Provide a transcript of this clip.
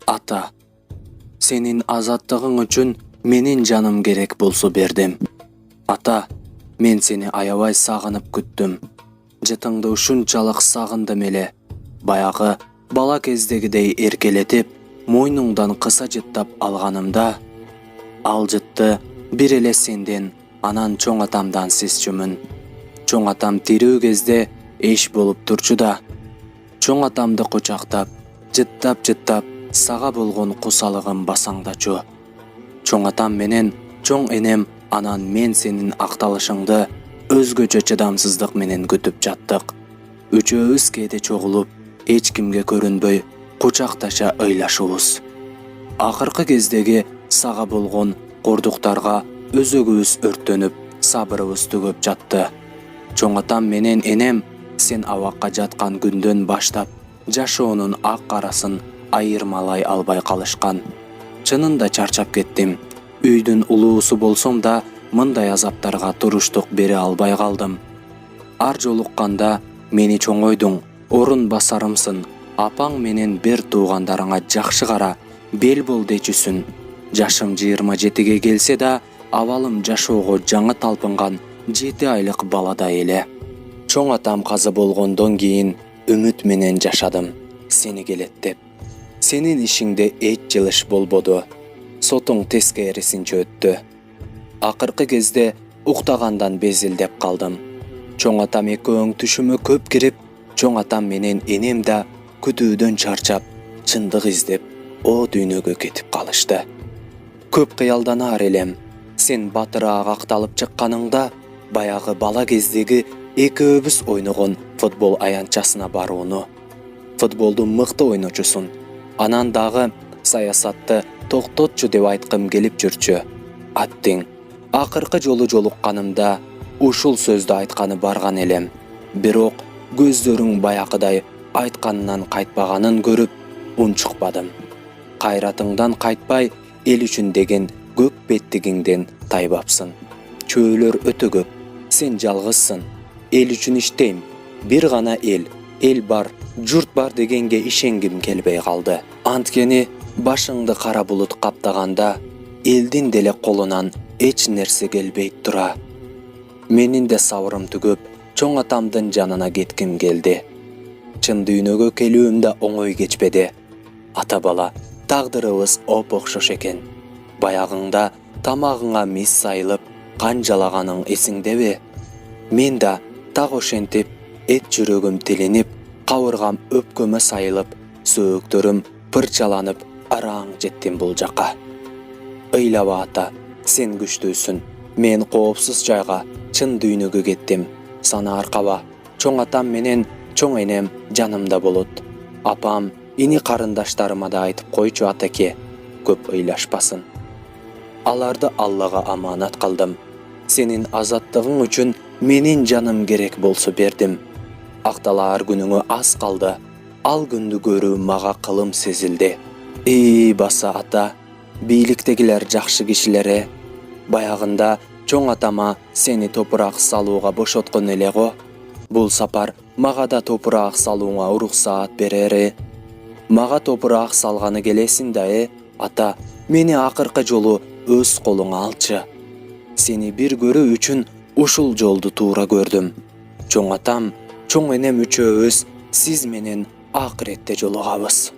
Ата, senin azаттыгың үчүн менин жаным керек болсо бердим. Ата, мен сени аябай сагынып күттүм. Жытыңды ушунчалык сагындым эле. Баягы бала кездегидей эркелетип, мойнуңдан кыса жыттап алганымда, ал жытты бир эле сенден, анан чоң атамдан сезчүмүн. Чоң атам тирүү кезде эш болуп турчу да. Чоң атамды кучактап, жыттап, сага болгон кусалыгым басаңдачу. Чоң атам менен чоң энем анан мен сенин акталышыңды өзгөчө чыдамсыздык менен күтүп жаттык. Үчөөбүз кээде чогулуп, эч кимге көрүнбөй, кучакташа ыйлашыбыз. Акыркы кездеги сага болгон кордуктарга өзөгүбүз өрттөнүп, сабырыбыз түгөп жатты. Чоң атам менен энем сен абакка жаткан күндөн баштап жашоонун ак карасын айырмалай албай калышкан. Чынында чарчап кеттим. Үйдүн улуусу болсом да мындай азаптарга туруштук бере албай калдым. Ар жолукканда мени чоңойдуң, орун басарымсың, апаң менен бир туугандарыңа жакшы кара, бел бол дечүсүн. Жашым 27ге келсе да, абалым жашоого жаңы талпынган 7 айлык баладай эле. Чоң атам каза болгондон кийин үмүт менен жашадым, сени келет деп. Сенин ишиңде эч жылыш болбоду. Сотуң тескерисинче өттү. Акыркы кезде уктагандан безилдеп калдым. Чоң атам экөөң түшүмө көп кирип, чоң атам менен энем да күтүүдөн чарчап, чындык издеп, о дүйнөгө кетип калышты. Көп кыялданаар элем. Сен батыраак акталып чыкканыңда, баягы бала кездеги экөөбүз ойногон футбол аянтчасына барууну. Футболду мыкты ойночусун. Анан дагы саясатты токтотчу деп айткым келип жүрчү. Аттиң. Акыркы жолу жолукканымда ушул сөздү айтканы барган элем. Бирок көздөрүң баягыдай айтканынан кайтпаганын көрүп унчукпадым. Кайратыңдан кайтпай, эл үчүн деген көк беттигиңден тайбапсың. Чөөлөр өтө көп. Сен жалгызсың. Эл үчүн иштейм. Бир гана эл бар, журт бар дегенге ишенгим келбей калды. Анткени башыңды кара булут каптаганда, элдин деле колунан эч нерсе келбейт тура. Менин де сабырым түгөп, чоң атамдын жанына кетким келди. Чын дүйнөгө келүүм да оңой кечпеди. Ата бала, тагдырыбыз оп-окшош экен. Баягыңда тамагыңа мис сайылып, кан жалаганың эсиңдеби? Мен да так ошентип, эт жүрөгүм тилинип, кабыргам өпкөмө сайылып, сөөктөрүм пырчаланып, араң жеттим бул жака. Ыйлаба ата, сен күчтүүсүн. Мен коопсуз жайга, чын дүйнөгө кеттим. Сана аркаба, чоң атам менен чоң энем жанымда болот. Апам, ини карындаштарыма да айтып койчу атеке, көп ыйлашпасын. Аларды Аллага аманат кылдым. Сенин азаттыгың үчүн менин жаным керек болсо бердим. Акталаар күнүңө аз калды. Ал күндү көрүү мага кылым сезилди. Баса ата, бийликтегилер жакшы кишилер. Баягында чоң атама сени топурак салууга бошоткон эле го. Бул сапар мага да топурак салууга уруксаат берери. Мага топурак салганы келесиң да, ата, мени акыркы жолу өз колуңа алчы. Сени бир көрүү үчүн ушул жолду туура көрдүм. Чоң атам, чоң энем үчөөбүз сиз менен акыретте жолугабыз.